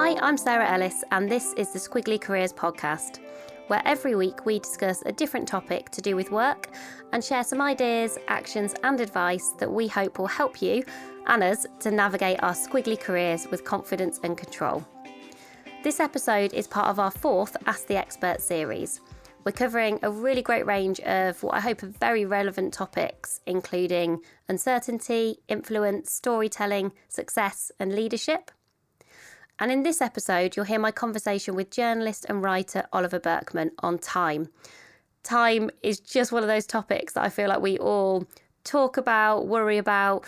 Hi, I'm Sarah Ellis, and this is the Squiggly Careers podcast, where every week we discuss a different topic to do with work and share some ideas, actions, and advice that we hope will help you and us to navigate our squiggly careers with confidence and control. This episode is part of our fourth Ask the Expert series. We're covering a really great range of what I hope are very relevant topics, including uncertainty, influence, storytelling, success, and leadership. And in this episode, you'll hear my conversation with journalist and writer Oliver Burkeman on time. Time is just one of those topics that I feel like we all talk about, worry about,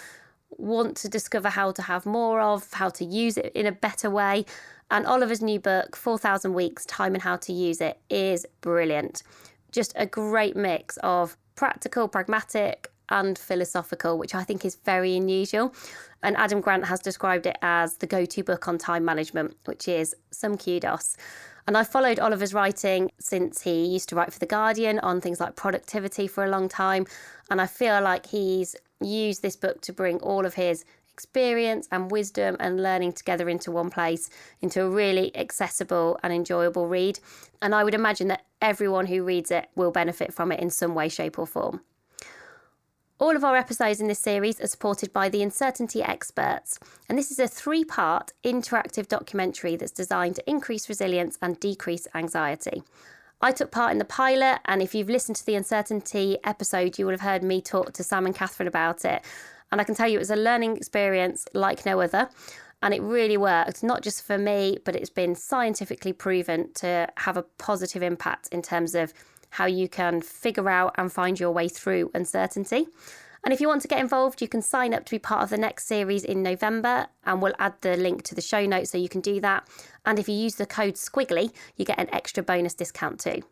want to discover how to have more of, how to use it in a better way. And Oliver's new book, 4,000 Weeks, Time and How to Use It, is brilliant. Just a great mix of practical, pragmatic, and philosophical, which I think is very unusual. And Adam Grant has described it as the go-to book on time management, which is some kudos. And I've followed Oliver's writing since he used to write for The Guardian on things like productivity for a long time. And I feel like he's used this book to bring all of his experience and wisdom and learning together into one place, into a really accessible and enjoyable read. And I would imagine that everyone who reads it will benefit from it in some way, shape or form. All of our episodes in this series are supported by the Uncertainty Experts, and this is a 3-part interactive documentary that's designed to increase resilience and decrease anxiety. I took part in the pilot, and if you've listened to the Uncertainty episode, you will have heard me talk to Sam and Catherine about it. And I can tell you it was a learning experience like no other, and it really worked, not just for me, but it's been scientifically proven to have a positive impact in terms of how you can figure out and find your way through uncertainty. And if you want to get involved, you can sign up to be part of the next series in November, and we'll add the link to the show notes so you can do that. And if you use the code SQUIGGLY, you get an extra bonus discount too.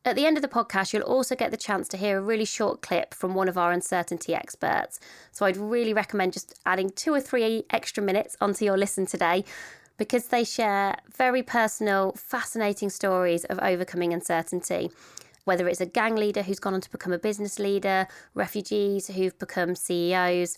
At the end of the podcast, you'll also get the chance to hear a really short clip from one of our uncertainty experts. So I'd really recommend just adding 2 or 3 extra minutes onto your listen today, because they share very personal, fascinating stories of overcoming uncertainty. Whether it's a gang leader who's gone on to become a business leader, refugees who've become CEOs,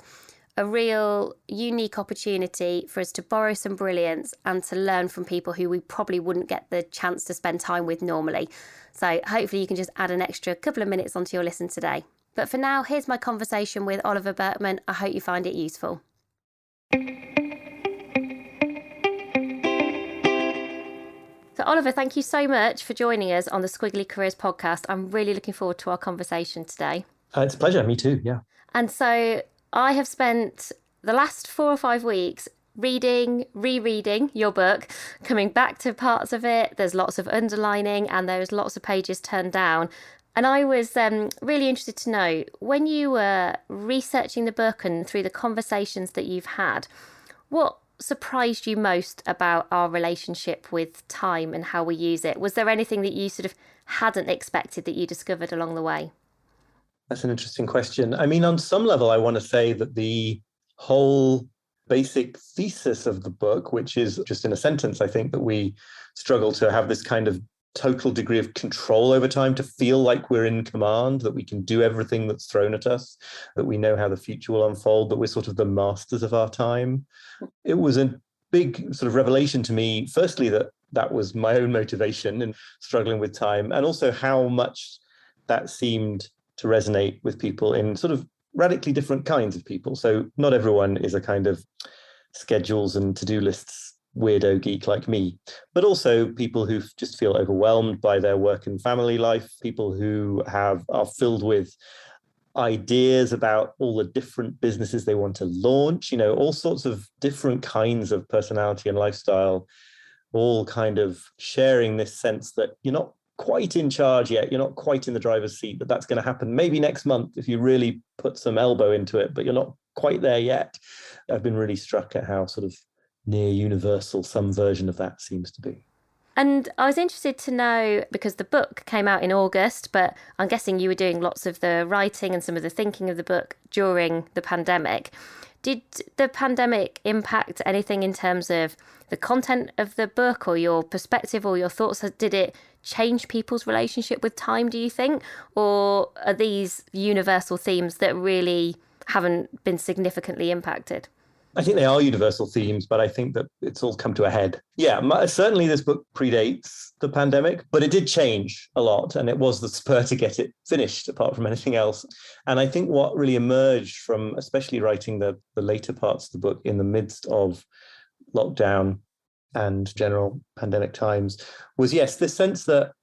a real unique opportunity for us to borrow some brilliance and to learn from people who we probably wouldn't get the chance to spend time with normally. So hopefully you can just add an extra couple of minutes onto your listen today. But for now, here's my conversation with Oliver Burkeman. I hope you find it useful. So Oliver, thank you so much for joining us on the Squiggly Careers podcast. I'm really looking forward to our conversation today. It's a pleasure. Me too. Yeah. And so I have spent the last 4 or 5 weeks reading, rereading your book, coming back to parts of it. There's lots of underlining and there's lots of pages turned down. And I was really interested to know, when you were researching the book and through the conversations that you've had, what surprised you most about our relationship with time and how we use it? Was there anything that you sort of hadn't expected that you discovered along the way? That's an interesting question. I mean, on some level, I want to say that the whole basic thesis of the book, which is just in a sentence, I think that we struggle to have this kind of total degree of control over time, to feel like we're in command, that we can do everything that's thrown at us, that we know how the future will unfold, that we're sort of the masters of our time. It was a big sort of revelation to me, firstly, that was my own motivation in struggling with time, and also how much that seemed to resonate with people in sort of radically different kinds of people. So not everyone is a kind of schedules and to-do lists weirdo geek like me, but also people who just feel overwhelmed by their work and family life, people who are filled with ideas about all the different businesses they want to launch, all sorts of different kinds of personality and lifestyle, all kind of sharing this sense that you're not quite in charge yet, you're not quite in the driver's seat, but that's going to happen maybe next month if you really put some elbow into it, but you're not quite there yet. I've been really struck at how sort of near universal some version of that seems to be. And I was interested to know, because the book came out in August, but I'm guessing you were doing lots of the writing and some of the thinking of the book during the pandemic. Did the pandemic impact anything in terms of the content of the book or your perspective or your thoughts? Did it change people's relationship with time, do you think? Or are these universal themes that really haven't been significantly impacted? I think they are universal themes, but I think that it's all come to a head. Yeah, certainly this book predates the pandemic, but it did change a lot. And it was the spur to get it finished, apart from anything else. And I think what really emerged from especially writing the later parts of the book in the midst of lockdown and general pandemic times was, yes, this sense that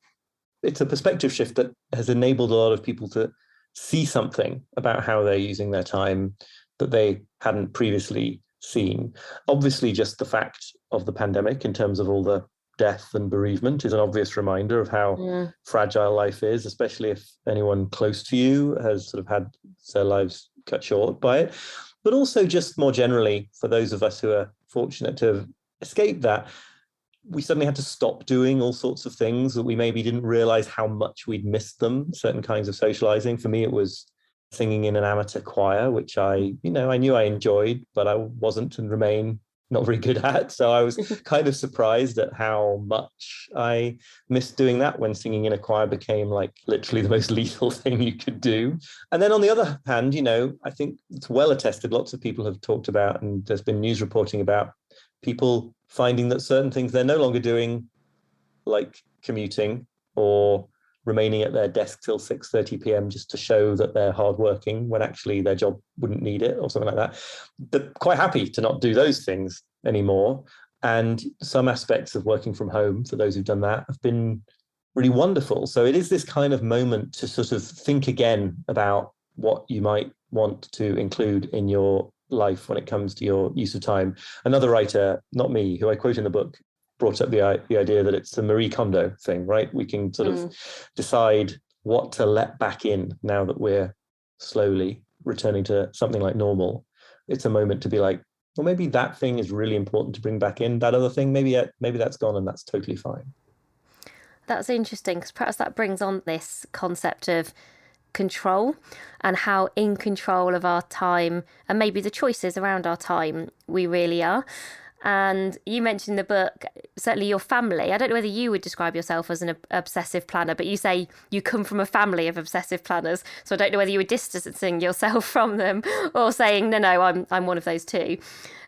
it's a perspective shift that has enabled a lot of people to see something about how they're using their time that they hadn't previously seen. Obviously, just the fact of the pandemic in terms of all the death and bereavement is an obvious reminder of how fragile life is, especially if anyone close to you has sort of had their lives cut short by it. But also just more generally, for those of us who are fortunate to have escaped that, we suddenly had to stop doing all sorts of things that we maybe didn't realize how much we'd missed them, certain kinds of socializing. For me, it was singing in an amateur choir, which I knew I enjoyed, but I wasn't and remain not very good at. So I was kind of surprised at how much I missed doing that when singing in a choir became like literally the most lethal thing you could do. And then on the other hand, I think it's well attested, lots of people have talked about, and there's been news reporting about people finding that certain things they're no longer doing, like commuting or remaining at their desk till 6:30 p.m. just to show that they're hardworking when actually their job wouldn't need it or something like that. They're quite happy to not do those things anymore. And some aspects of working from home, for those who've done that, have been really wonderful. So it is this kind of moment to sort of think again about what you might want to include in your life when it comes to your use of time. Another writer, not me, who I quote in the book, brought up the idea that it's a Marie Kondo thing, right? We can sort of decide what to let back in now that we're slowly returning to something like normal. It's a moment to be like, well, maybe that thing is really important to bring back in. That other thing, maybe that's gone and that's totally fine. That's interesting, because perhaps that brings on this concept of control and how in control of our time and maybe the choices around our time we really are. And you mentioned in the book, certainly your family. I don't know whether you would describe yourself as an obsessive planner, but you say you come from a family of obsessive planners. So I don't know whether you were distancing yourself from them or saying, no, I'm one of those too.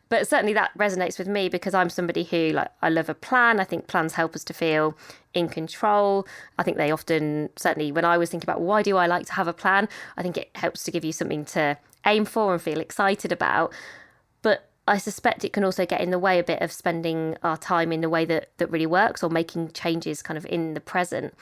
But certainly that resonates with me, because I'm somebody who, I love a plan. I think plans help us to feel in control. I think they often, certainly when I was thinking about why do I like to have a plan, I think it helps to give you something to aim for and feel excited about. But I suspect it can also get in the way a bit of spending our time in the way that really works, or making changes kind of in the present.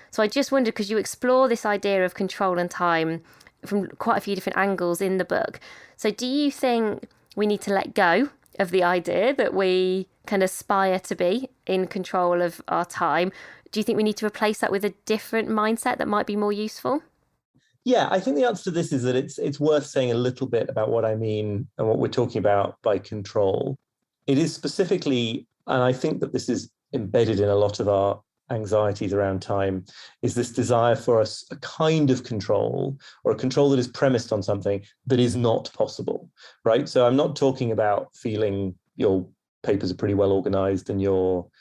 So I just wondered, because you explore this idea of control and time from quite a few different angles in the book. So do you think we need to let go of the idea that we can aspire to be in control of our time? Do you think we need to replace that with a different mindset that might be more useful? Yeah, I think the answer to this is that it's worth saying a little bit about what I mean and what we're talking about by control. It is specifically, and I think that this is embedded in a lot of our anxieties around time, is this desire for us a kind of control, or a control that is premised on something that is not possible, right? So I'm not talking about feeling your papers are pretty well organized and you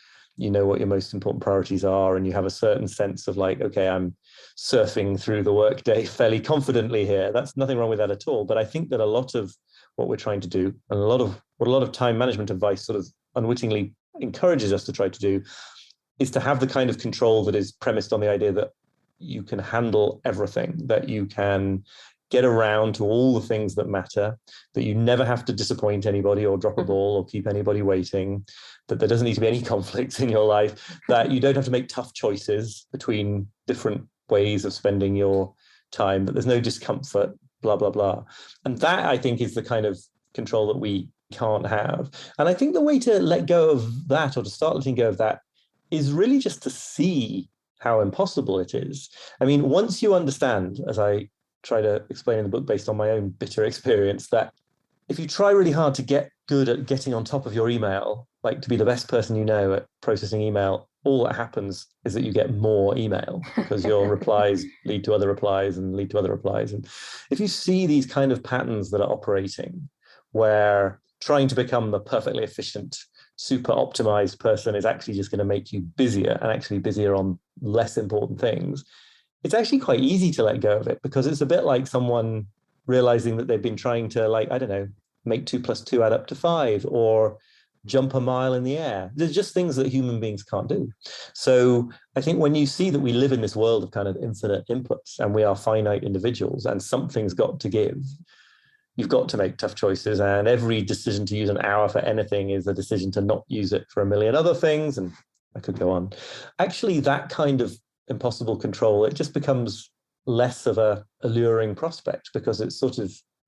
know what your most important priorities are, and you have a certain sense of like, okay, I'm surfing through the workday fairly confidently here. That's nothing wrong with that at all. But I think that a lot of what we're trying to do, and a lot of time management advice sort of unwittingly encourages us to try to do, is to have the kind of control that is premised on the idea that you can handle everything, that you can get around to all the things that matter, that you never have to disappoint anybody or drop a ball or keep anybody waiting, that there doesn't need to be any conflicts in your life, that you don't have to make tough choices between different ways of spending your time, that there's no discomfort, blah, blah, blah. And that, I think, is the kind of control that we can't have. And I think the way to let go of that, or to start letting go of that, is really just to see how impossible it is. I mean, once you understand, as I try to explain in the book based on my own bitter experience, that if you try really hard to get good at getting on top of your email, like to be the best person you know at processing email, all that happens is that you get more email, because your replies lead to other replies and lead to other replies. And if you see these kind of patterns that are operating, where trying to become a perfectly efficient, super optimized person is actually just going to make you busier, and actually busier on less important things, it's actually quite easy to let go of it, because it's a bit like someone realizing that they've been trying to, like, I don't know, make 2 plus 2 add up to 5, or jump a mile in the air. There's just things that human beings can't do. So I think when you see that we live in this world of kind of infinite inputs and we are finite individuals and something's got to give, you've got to make tough choices. And every decision to use an hour for anything is a decision to not use it for a million other things. And I could go on. Actually, that kind of impossible control, it just becomes less of a alluring prospect, because it's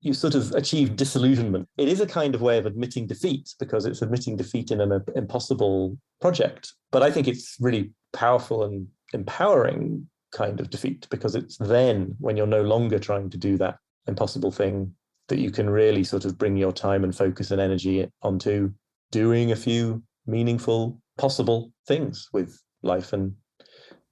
you sort of achieve disillusionment. It is a kind of way of admitting defeat, because it's admitting defeat in an impossible project. But I think it's really powerful and empowering kind of defeat, because it's then when you're no longer trying to do that impossible thing that you can really sort of bring your time and focus and energy onto doing a few meaningful, possible things with life. And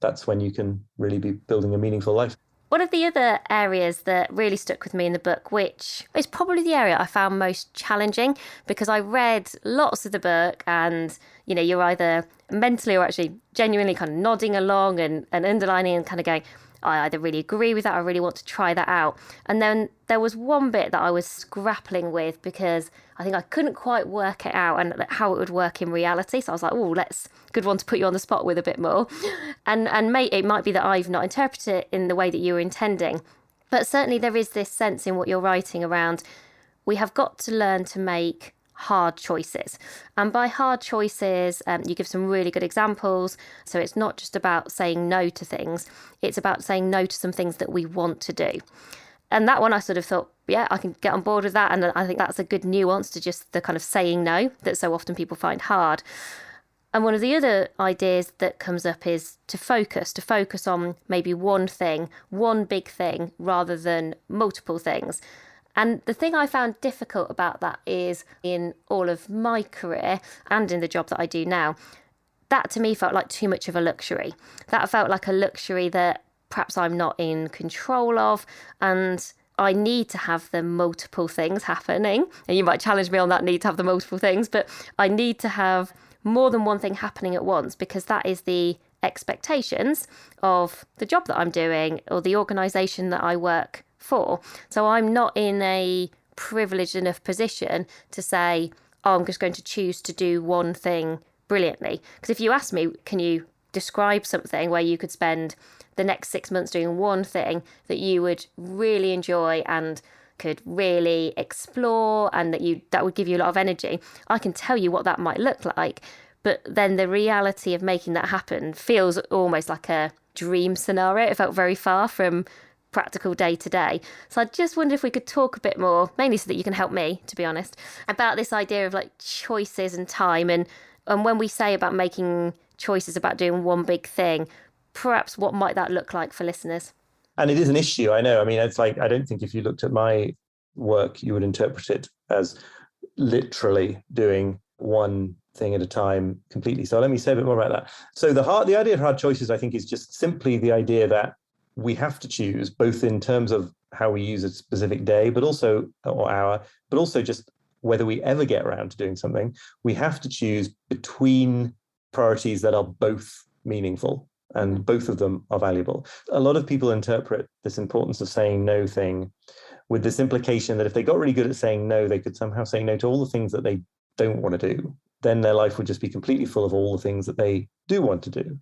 that's when you can really be building a meaningful life. One of the other areas that really stuck with me in the book, which is probably the area I found most challenging, because I read lots of the book and, you know, you're either mentally or actually genuinely kind of nodding along and underlining and kind of going, I either really agree with that, I really want to try that out. And then there was one bit that I was grappling with, because I think I couldn't quite work it out and how it would work in reality. So I was like, oh, good one to put you on the spot with a bit more. And it might be that I've not interpreted it in the way that you were intending. But certainly there is this sense in what you're writing around, we have got to learn to make hard choices. And by hard choices, you give some really good examples. So it's not just about saying no to things, it's about saying no to some things that we want to do. And that one I sort of thought, yeah, I can get on board with that. And I think that's a good nuance to just the kind of saying no that so often people find hard. And one of the other ideas that comes up is to focus on maybe one thing, one big thing, rather than multiple things. And the thing I found difficult about that is, in all of my career and in the job that I do now, that to me felt like too much of a luxury. That felt like a luxury that perhaps I'm not in control of, and I need to have the multiple things happening. And you might challenge me on that need to have the multiple things, but I need to have more than one thing happening at once, because that is the expectations of the job that I'm doing or the organisation that I work for. So I'm not in a privileged enough position to say, oh, I'm just going to choose to do one thing brilliantly. Because if you ask me, can you describe something where you could spend the next 6 months doing one thing that you would really enjoy and could really explore, and that would give you a lot of energy, I can tell you what that might look like. But then the reality of making that happen feels almost like a dream scenario. It felt very far from practical day to day. So I just wondered if we could talk a bit more, mainly so that you can help me, to be honest, about this idea of like choices and time, and when we say about making choices about doing one big thing, perhaps what might that look like for listeners? And it is an issue, I know. I mean, it's like, I don't think if you looked at my work, you would interpret it as literally doing one thing at a time completely. So let me say a bit more about that. So the idea of hard choices, I think, is just simply the idea that we have to choose, both in terms of how we use a specific day, but also, or hour, but also just whether we ever get around to doing something. We have to choose between priorities that are both meaningful and both of them are valuable. A lot of people interpret this importance of saying no thing with this implication that if they got really good at saying no, they could somehow say no to all the things that they don't want to do. Then their life would just be completely full of all the things that they do want to do.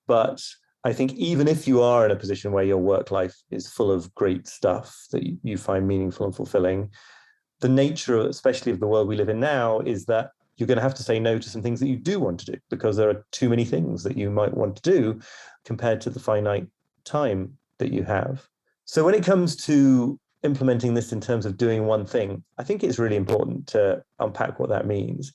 But I think even if you are in a position where your work life is full of great stuff that you find meaningful and fulfilling, the nature, especially of the world we live in now, is that you're going to have to say no to some things that you do want to do, because there are too many things that you might want to do compared to the finite time that you have. So when it comes to implementing this in terms of doing one thing, I think it's really important to unpack what that means.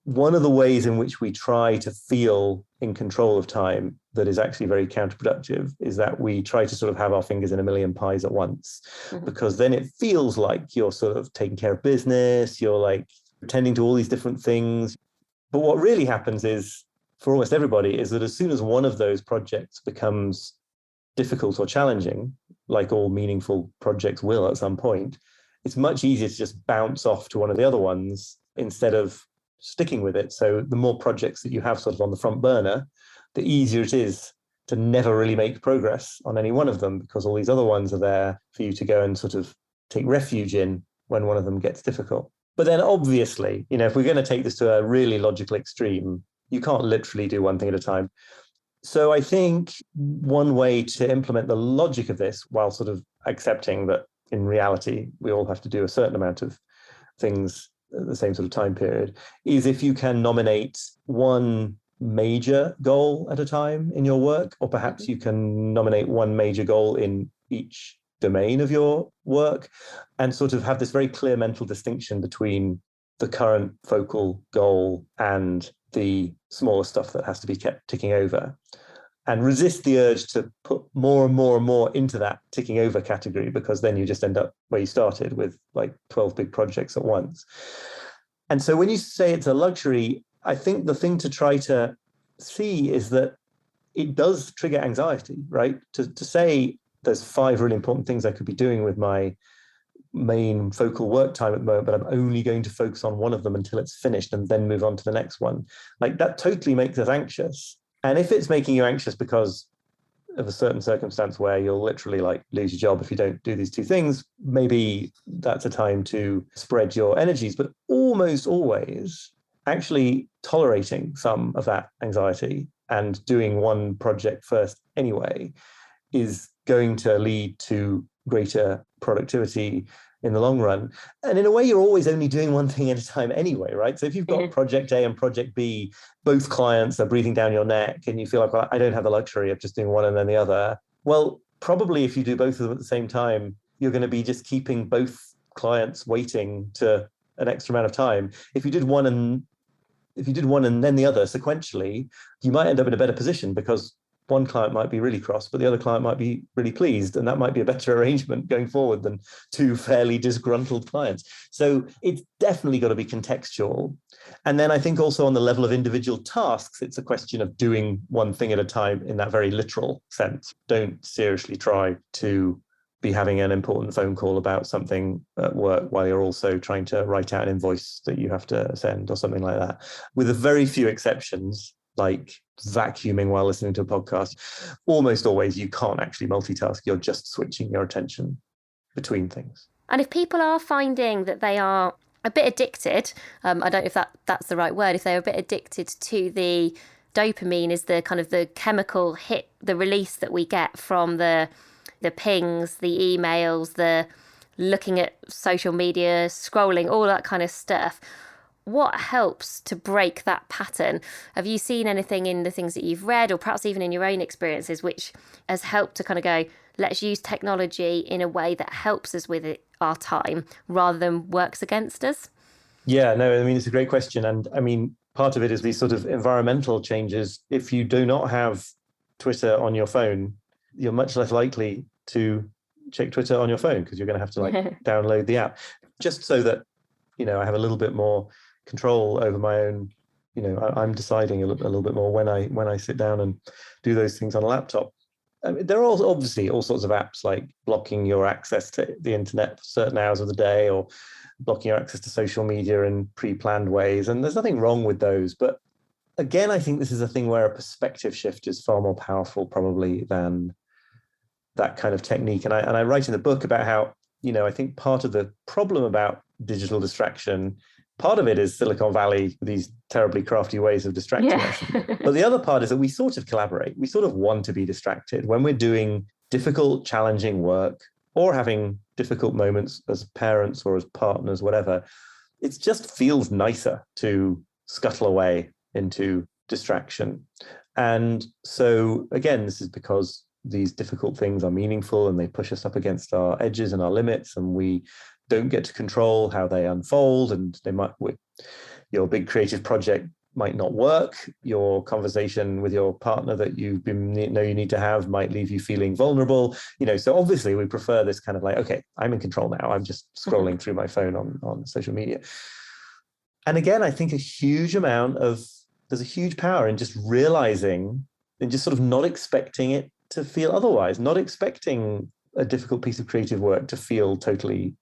One of the ways in which we try to feel in control of time that is actually very counterproductive is that we try to sort of have our fingers in a million pies at once, because then it feels like you're sort of taking care of business, you're like attending to all these different things. But what really happens is, for almost everybody, is that as soon as one of those projects becomes difficult or challenging, like all meaningful projects will at some point, it's much easier to just bounce off to one of the other ones instead of sticking with it. So the more projects that you have sort of on the front burner, the easier it is to never really make progress on any one of them, because all these other ones are there for you to go and sort of take refuge in when one of them gets difficult. But then obviously, if we're going to take this to a really logical extreme, you can't literally do one thing at a time. So I think one way to implement the logic of this, while sort of accepting that in reality, we all have to do a certain amount of things at the same sort of time period, is if you can nominate one major goal at a time in your work, or perhaps you can nominate one major goal in each domain of your work, and sort of have this very clear mental distinction between the current focal goal and the smaller stuff that has to be kept ticking over, and resist the urge to put more and more and more into that ticking over category, because then you just end up where you started with like 12 big projects at once. And so when you say it's a luxury, I think the thing to try to see is that it does trigger anxiety, right? To say there's 5 really important things I could be doing with my main focal work time at the moment, but I'm only going to focus on one of them until it's finished and then move on to the next one. Like, that totally makes us anxious. And if it's making you anxious because of a certain circumstance where you'll literally like lose your job if you don't do these 2 things, maybe that's a time to spread your energies. But almost always actually tolerating some of that anxiety and doing one project first anyway is going to lead to greater productivity in the long run. And in a way, you're always only doing one thing at a time anyway, right? So if you've got project A and project B, both clients are breathing down your neck and you feel like, well, I don't have the luxury of just doing one and then the other. Well, probably if you do both of them at the same time, you're going to be just keeping both clients waiting to an extra amount of time. If you did one and then the other sequentially, you might end up in a better position, because one client might be really cross, but the other client might be really pleased. And that might be a better arrangement going forward than 2 fairly disgruntled clients. So it's definitely got to be contextual. And then I think also on the level of individual tasks, it's a question of doing one thing at a time in that very literal sense. Don't seriously try to be having an important phone call about something at work while you're also trying to write out an invoice that you have to send or something like that. With a very few exceptions, like vacuuming while listening to a podcast, almost always you can't actually multitask. You're just switching your attention between things. And if people are finding that they are a bit addicted, I don't know if that's the right word, if they're a bit addicted to the dopamine, is the kind of the chemical hit, the release that we get from the pings, the emails, the looking at social media, scrolling, all that kind of stuff. What helps to break that pattern? Have you seen anything in the things that you've read, or perhaps even in your own experiences, which has helped to kind of go, let's use technology in a way that helps us with our time rather than works against us? Yeah, no, I mean, it's a great question. And I mean, part of it is these sort of environmental changes. If you do not have Twitter on your phone, you're much less likely to check Twitter on your phone, because you're going to have to like download the app, just so that, I have a little bit more control over my own, I'm deciding a little bit more when I sit down and do those things on a laptop. I mean, there are also obviously all sorts of apps like blocking your access to the internet for certain hours of the day, or blocking your access to social media in pre-planned ways. And there's nothing wrong with those. But again, I think this is a thing where a perspective shift is far more powerful probably than that kind of technique. And I write in the book about how, I think part of the problem about digital distraction, part of it is Silicon Valley, these terribly crafty ways of distracting us. But the other part is that we sort of collaborate. We sort of want to be distracted when we're doing difficult, challenging work, or having difficult moments as parents or as partners, whatever. It just feels nicer to scuttle away into distraction. And so, again, this is because these difficult things are meaningful and they push us up against our edges and our limits, and we don't get to control how they unfold, and they might, your big creative project might not work. Your conversation with your partner that you need to have might leave you feeling vulnerable. So obviously we prefer this kind of like, okay, I'm in control now. I'm just scrolling through my phone on social media. And again, I think there's a huge power in just realizing and just sort of not expecting it to feel otherwise, not expecting a difficult piece of creative work to feel totally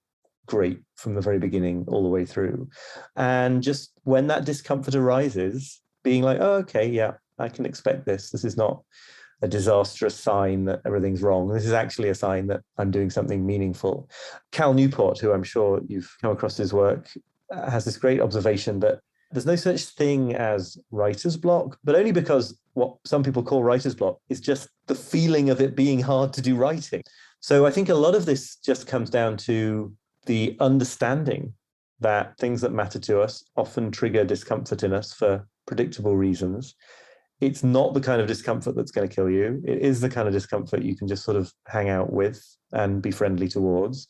great from the very beginning all the way through. And just when that discomfort arises, being like, oh, okay, yeah, I can expect this. This is not a disastrous sign that everything's wrong. This is actually a sign that I'm doing something meaningful. Cal Newport, who I'm sure you've come across his work, has this great observation that there's no such thing as writer's block, but only because what some people call writer's block is just the feeling of it being hard to do writing. So I think a lot of this just comes down to the understanding that things that matter to us often trigger discomfort in us for predictable reasons. It's not the kind of discomfort that's going to kill you. It is the kind of discomfort you can just sort of hang out with and be friendly towards.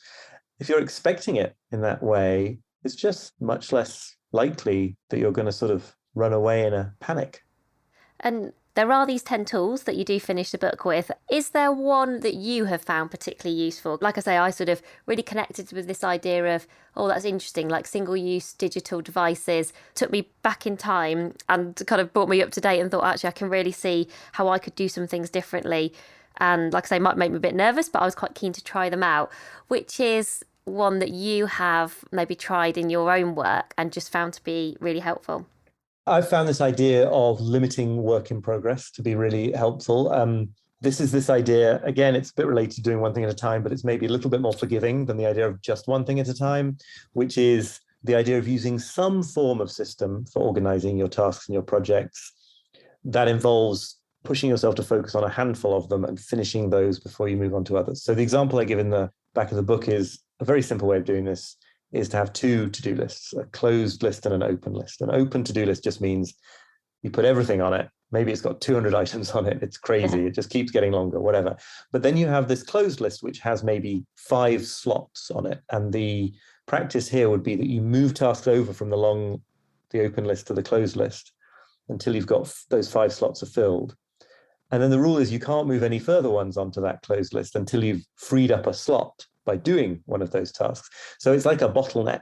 If you're expecting it in that way, it's just much less likely that you're going to sort of run away in a panic. And there are these 10 tools that you do finish the book with. Is there one that you have found particularly useful? Like I say, I sort of really connected with this idea of, oh, that's interesting, like single-use digital devices took me back in time and kind of brought me up to date and thought, actually, I can really see how I could do some things differently. And like I say, might make me a bit nervous, but I was quite keen to try them out. Which is one that you have maybe tried in your own work and just found to be really helpful? I've found this idea of limiting work in progress to be really helpful. This idea, again, it's a bit related to doing one thing at a time, but it's maybe a little bit more forgiving than the idea of just one thing at a time, which is the idea of using some form of system for organizing your tasks and your projects that involves pushing yourself to focus on a handful of them and finishing those before you move on to others. So the example I give in the back of the book is a very simple way of doing this is to have two to-do lists, a closed list and an open list. An open to-do list just means you put everything on it. Maybe it's got 200 items on it. It's crazy. It just keeps getting longer, whatever. But then you have this closed list, which has maybe 5 slots on it. And the practice here would be that you move tasks over from the open list to the closed list until you've got those 5 slots are filled. And then the rule is you can't move any further ones onto that closed list until you've freed up a slot by doing one of those tasks. So it's like a bottleneck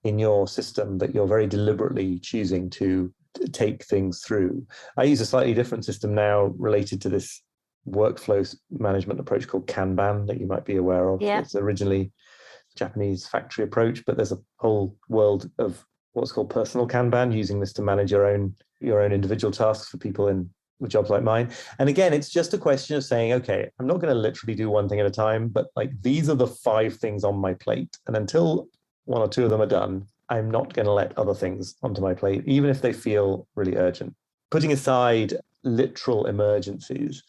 in your system that you're very deliberately choosing to take things through. I use a slightly different system now related to this workflow management approach called Kanban that you might be aware of. Yeah. It's originally a Japanese factory approach, but there's a whole world of what's called personal Kanban, using this to manage your own individual tasks for people with jobs like mine. And again, it's just a question of saying, okay, I'm not going to literally do one thing at a time, but like these are the 5 things on my plate. And until 1 or 2 of them are done, I'm not going to let other things onto my plate, even if they feel really urgent. Putting aside literal emergencies,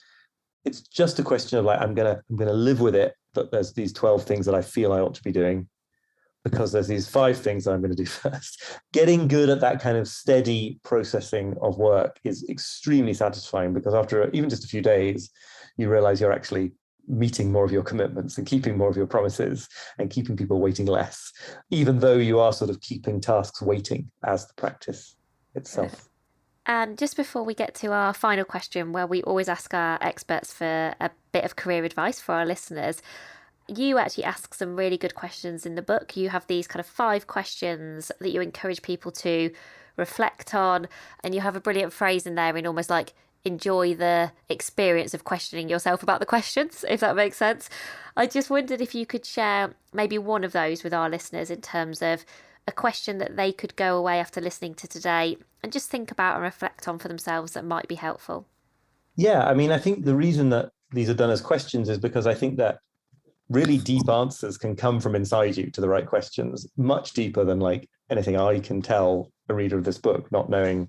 it's just a question of like, I'm going to live with it that there's these 12 things that I feel I ought to be doing, because there's these 5 things that I'm going to do first. Getting good at that kind of steady processing of work is extremely satisfying, because after even just a few days, you realize you're actually meeting more of your commitments and keeping more of your promises and keeping people waiting less, even though you are sort of keeping tasks waiting as the practice itself. And just before we get to our final question, where we always ask our experts for a bit of career advice for our listeners, you actually ask some really good questions in the book. You have these kind of 5 questions that you encourage people to reflect on. And you have a brilliant phrase in there in almost like, enjoy the experience of questioning yourself about the questions, if that makes sense. I just wondered if you could share maybe one of those with our listeners in terms of a question that they could go away after listening to today and just think about and reflect on for themselves that might be helpful. Yeah, I mean, I think the reason that these are done as questions is because I think that really deep answers can come from inside you to the right questions, much deeper than like anything I can tell a reader of this book, not knowing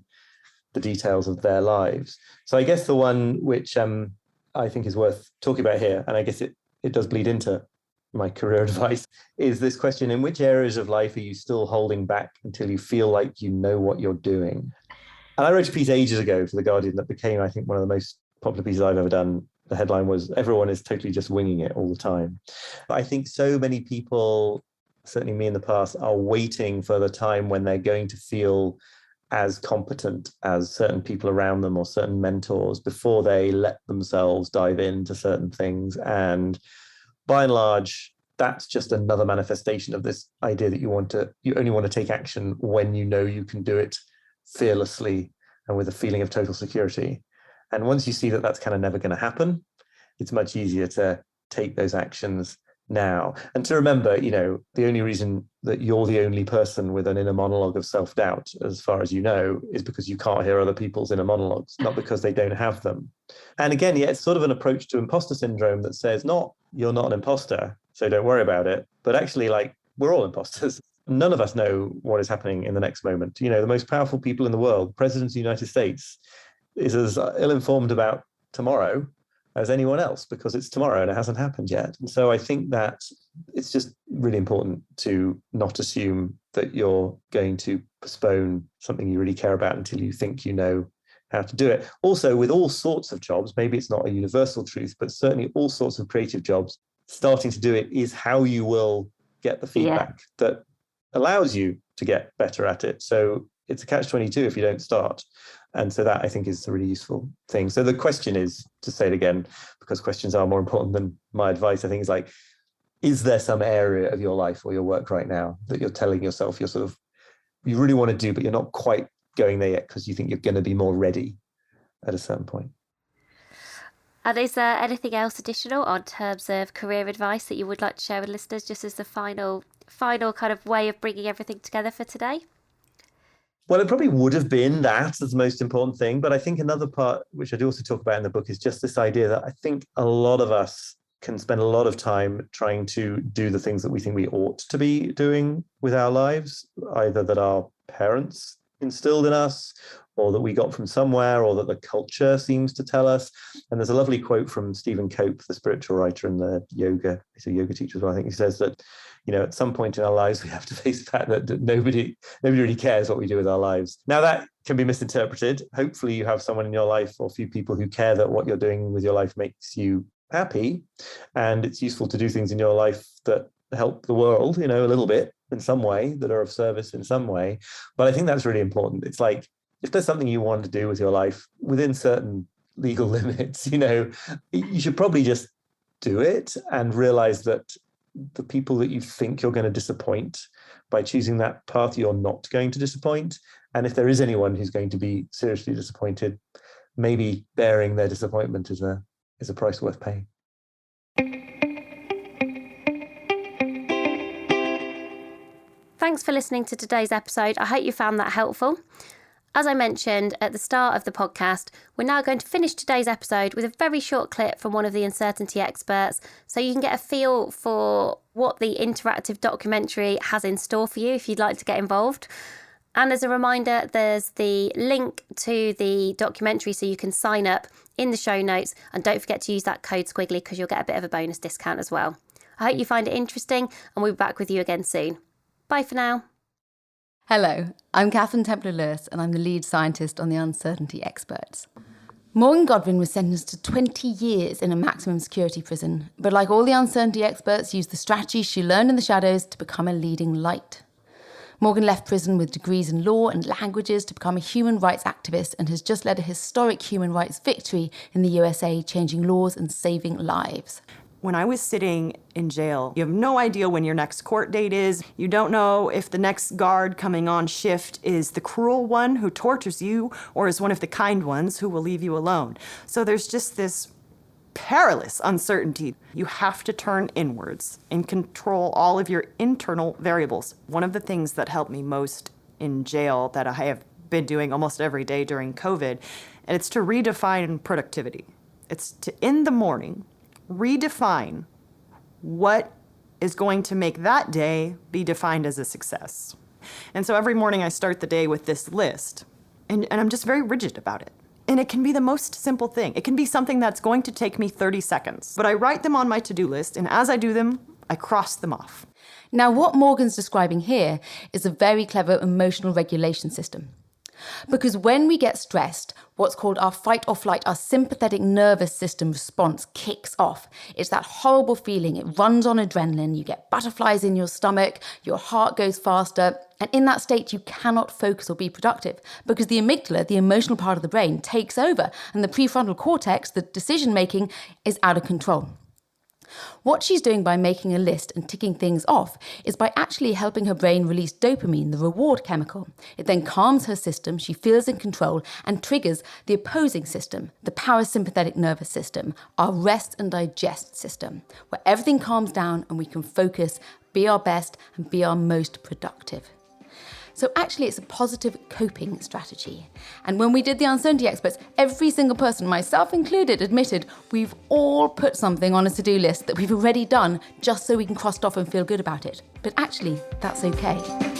the details of their lives. So I guess the one which I think is worth talking about here, and I guess it does bleed into my career advice, is this question: in which areas of life are you still holding back until you feel like you know what you're doing? And I wrote a piece ages ago for The Guardian that became, I think, one of the most popular pieces I've ever done. The headline was, "Everyone is totally just winging it all the time." I think so many people, certainly me in the past, are waiting for the time when they're going to feel as competent as certain people around them or certain mentors before they let themselves dive into certain things. And by and large, that's just another manifestation of this idea that you only want to take action when you know you can do it fearlessly and with a feeling of total security. And once you see that that's kind of never going to happen, it's much easier to take those actions now. And to remember, the only reason that you're the only person with an inner monologue of self-doubt, as far as you know, is because you can't hear other people's inner monologues, not because they don't have them. And again, it's sort of an approach to imposter syndrome that says, not you're not an imposter, so don't worry about it, but actually, we're all imposters. None of us know what is happening in the next moment. The most powerful people in the world, President of the United States, is as ill-informed about tomorrow as anyone else, because it's tomorrow and it hasn't happened yet. And so I think that it's just really important to not assume that you're going to postpone something you really care about until you think you know how to do it. Also, with all sorts of jobs, maybe it's not a universal truth, but certainly all sorts of creative jobs, starting to do it is how you will get the feedback that allows you to get better at it. So it's a catch-22 if you don't start. And so that, I think, is a really useful thing. So the question is, to say it again, because questions are more important than my advice, I think is is there some area of your life or your work right now that you're telling yourself you really want to do, but you're not quite going there yet because you think you're going to be more ready at a certain point? And is there anything else additional on terms of career advice that you would like to share with listeners, just as the final kind of way of bringing everything together for today? Well, it probably would have been that as the most important thing. But I think another part, which I do also talk about in the book, is just this idea that I think a lot of us can spend a lot of time trying to do the things that we think we ought to be doing with our lives, either that our parents instilled in us or that we got from somewhere or that the culture seems to tell us. And there's a lovely quote from Stephen Cope, the spiritual writer and he's a yoga teacher as well. I think he says that, at some point in our lives, we have to face the fact that nobody really cares what we do with our lives. Now, that can be misinterpreted. Hopefully you have someone in your life or a few people who care that what you're doing with your life makes you happy. And it's useful to do things in your life that help the world, a little bit in some way, that are of service in some way. But I think that's really important. It's if there's something you want to do with your life within certain legal limits, you should probably just do it and realize that the people that you think you're going to disappoint by choosing that path, you're not going to disappoint. And if there is anyone who's going to be seriously disappointed, maybe bearing their disappointment is a price worth paying. Thanks for listening to today's episode. I hope you found that helpful. As I mentioned at the start of the podcast, we're now going to finish today's episode with a very short clip from one of the uncertainty experts, so you can get a feel for what the interactive documentary has in store for you if you'd like to get involved. And as a reminder, there's the link to the documentary so you can sign up in the show notes, and don't forget to use that code Squiggly because you'll get a bit of a bonus discount as well. I hope you find it interesting, and we'll be back with you again soon. Bye for now. Hello, I'm Catherine Templer-Lewis and I'm the lead scientist on the Uncertainty Experts. Morgan Godwin was sentenced to 20 years in a maximum security prison, but like all the Uncertainty Experts, used the strategies she learned in the shadows to become a leading light. Morgan left prison with degrees in law and languages to become a human rights activist and has just led a historic human rights victory in the USA, changing laws and saving lives. When I was sitting in jail, you have no idea when your next court date is. You don't know if the next guard coming on shift is the cruel one who tortures you or is one of the kind ones who will leave you alone. So there's just this perilous uncertainty. You have to turn inwards and control all of your internal variables. One of the things that helped me most in jail that I have been doing almost every day during COVID, and it's to redefine productivity. It's to, in the morning, redefine what is going to make that day be defined as a success. And so every morning I start the day with this list, and I'm just very rigid about it. And it can be the most simple thing. It can be something that's going to take me 30 seconds. But I write them on my to-do list, and as I do them, I cross them off. Now, what Morgan's describing here is a very clever emotional regulation system. Because when we get stressed, what's called our fight or flight, our sympathetic nervous system response kicks off. It's that horrible feeling. It runs on adrenaline. You get butterflies in your stomach. Your heart goes faster. And in that state, you cannot focus or be productive because the amygdala, the emotional part of the brain, takes over and the prefrontal cortex, the decision-making, is out of control. What she's doing by making a list and ticking things off is by actually helping her brain release dopamine, the reward chemical. It then calms her system, she feels in control, and triggers the opposing system, the parasympathetic nervous system, our rest and digest system, where everything calms down and we can focus, be our best, and be our most productive. So actually, it's a positive coping strategy. And when we did the uncertainty experts, every single person, myself included, admitted we've all put something on a to-do list that we've already done just so we can cross it off and feel good about it. But actually, that's okay.